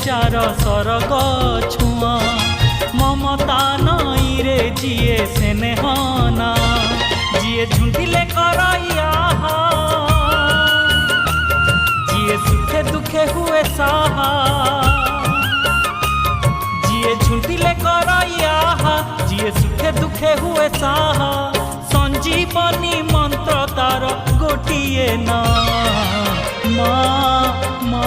jar सरग छुआ ममता नई रे जिए स्नेहना जिए झुंटिले करैया जिए सुखे दुखे हुए साहा जिए झुंटिले करैया जिए सुखे दुखे हुए साहा संजीवनी मंत्र तार गोटिए ना माँ